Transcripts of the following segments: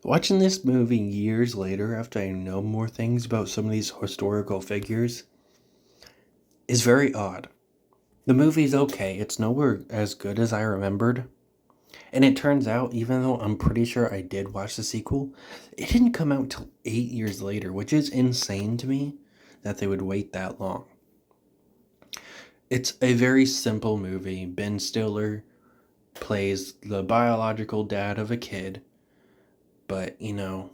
Watching this movie years later, after I know more things about some of these historical figures, is very odd. The movie's okay, it's nowhere as good as I remembered. And it turns out, even though I'm pretty sure I did watch the sequel, it didn't come out till 8 years later, which is insane to me that they would wait that long. It's a very simple movie. Ben Stiller plays the biological dad of a kid, but the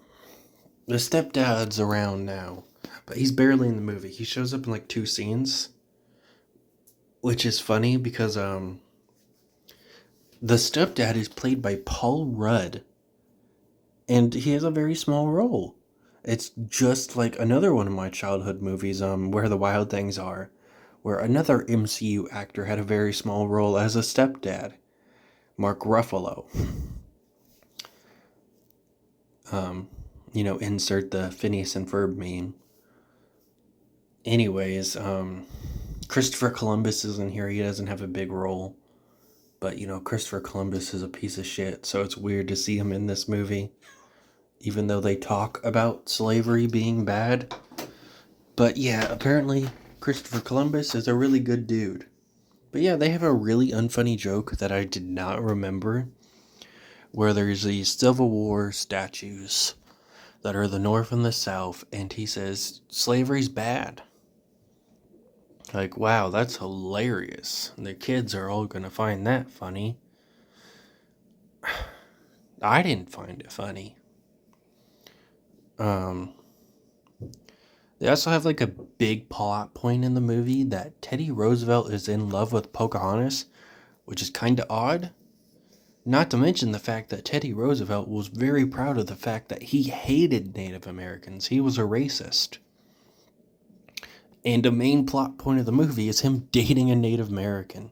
stepdad's around now, but he's barely in the movie. He shows up in like two scenes, which is funny because the stepdad is played by Paul Rudd, and he has a very small role. It's just like another one of my childhood movies, Where the Wild Things Are, where another MCU actor had a very small role as a stepdad, Mark Ruffalo. Insert the Phineas and Ferb meme. Anyways, Christopher Columbus is in here. He doesn't have a big role. But, Christopher Columbus is a piece of shit, so it's weird to see him in this movie. Even though they talk about slavery being bad. But yeah, apparently Christopher Columbus is a really good dude. But yeah, they have a really unfunny joke that I did not remember. Where there's these Civil War statues that are the North and the South, and he says, slavery's bad. Like, wow, that's hilarious. The kids are all gonna find that funny. I didn't find it funny. They also have like a big plot point in the movie that Teddy Roosevelt is in love with Pocahontas, which is kind of odd. Not to mention the fact that Teddy Roosevelt was very proud of the fact that he hated Native Americans. He was a racist. And the main plot point of the movie is him dating a Native American.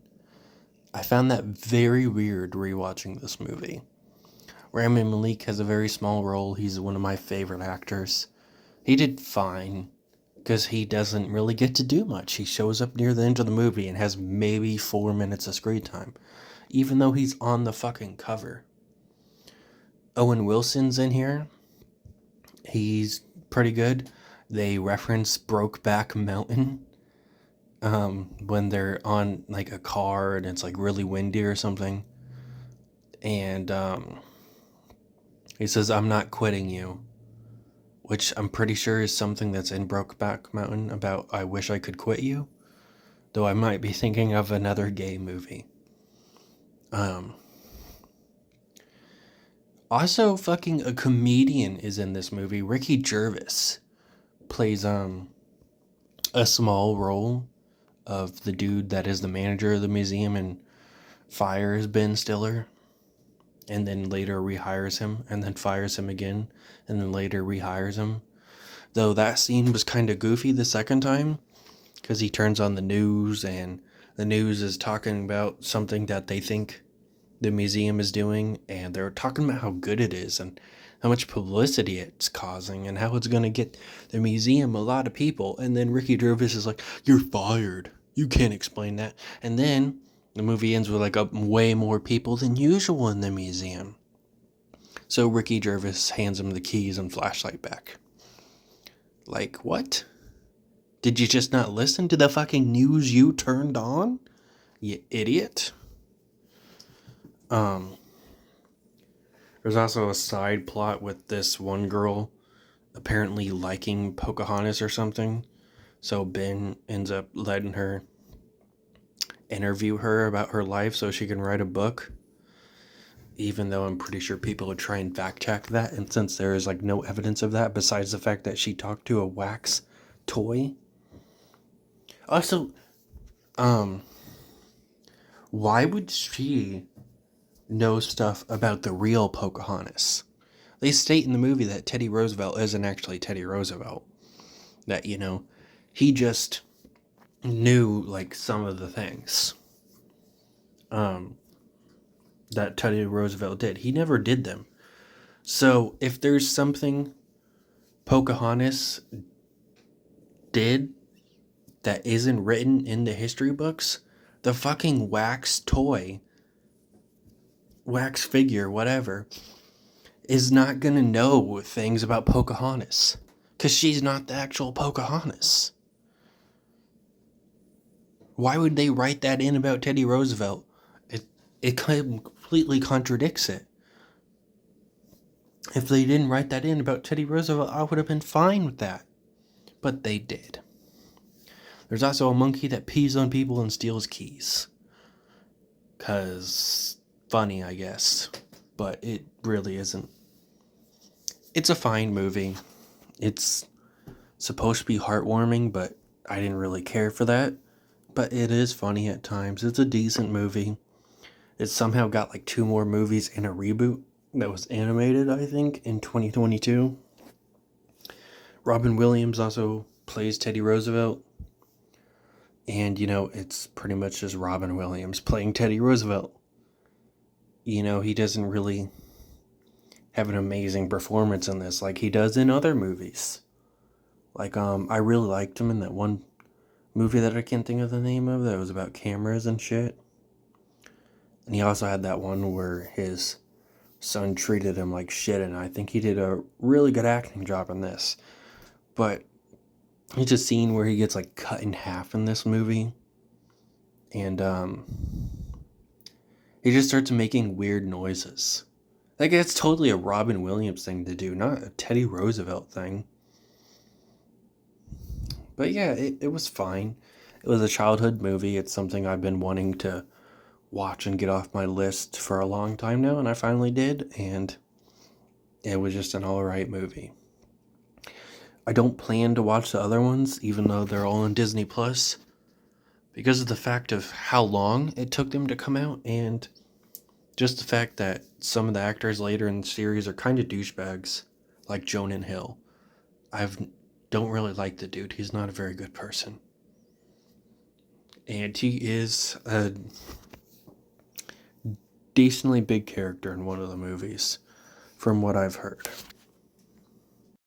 I found that very weird rewatching this movie. Rami Malek has a very small role. He's one of my favorite actors. He did fine, because he doesn't really get to do much. He shows up near the end of the movie and has maybe 4 minutes of screen time, even though he's on the fucking cover. Owen Wilson's in here. He's pretty good. They reference Brokeback Mountain when they're on like a car and it's like really windy or something. And he says, "I'm not quitting you," which I'm pretty sure is something that's in Brokeback Mountain about "I wish I could quit you," though I might be thinking of another gay movie. Also, fucking a comedian is in this movie. Ricky Gervais plays a small role of the dude that is the manager of the museum and fires Ben Stiller, and then later rehires him, and then fires him again, and then later rehires him. Though that scene was kind of goofy the second time, because he turns on the news, and the news is talking about something that they think the museum is doing, and they're talking about how good it is, and how much publicity it's causing, and how it's going to get the museum a lot of people. And then Ricky Gervais is like, "You're fired. You can't explain that." And then the movie ends with like way more people than usual in the museum. So Ricky Gervais hands him the keys and flashlight back. Like, what? Did you just not listen to the fucking news you turned on? You idiot. There's also a side plot with this one girl apparently liking Pocahontas or something. So Ben ends up letting her interview her about her life so she can write a book. Even though I'm pretty sure people would try and fact check that, and since there is like no evidence of that besides the fact that she talked to a wax toy. Also, why would she know stuff about the real Pocahontas? They state in the movie that Teddy Roosevelt isn't actually Teddy Roosevelt. That, he just knew like some of the things that Teddy Roosevelt did. He never did them. So if there's something Pocahontas did that isn't written in the history books, the fucking wax toy, wax figure, whatever, is not going to know things about Pocahontas because she's not the actual Pocahontas. Why would they write that in about Teddy Roosevelt? It completely contradicts it. If they didn't write that in about Teddy Roosevelt, I would have been fine with that. But they did. There's also a monkey that pees on people and steals keys. 'Cause funny, I guess. But it really isn't. It's a fine movie. It's supposed to be heartwarming, but I didn't really care for that. But it is funny at times. It's a decent movie. It somehow got like 2 more movies and a reboot that was animated, I think, in 2022. Robin Williams also plays Teddy Roosevelt. And, it's pretty much just Robin Williams playing Teddy Roosevelt. He doesn't really have an amazing performance in this like he does in other movies. Like, I really liked him in that one movie that I can't think of the name of that was about cameras and shit. And he also had that one where his son treated him like shit, and I think he did a really good acting job in this. But it's a scene where he gets like cut in half in this movie, and he just starts making weird noises. Like, it's totally a Robin Williams thing to do, not a Teddy Roosevelt thing. But yeah, it was fine. It was a childhood movie. It's something I've been wanting to watch and get off my list for a long time now, and I finally did, and it was just an alright movie. I don't plan to watch the other ones, even though they're all on Disney Plus, because of the fact of how long it took them to come out, and just the fact that some of the actors later in the series are kind of douchebags, like Jonah Hill. I don't really like the dude. He's not a very good person. And he is a decently big character in one of the movies, from what I've heard.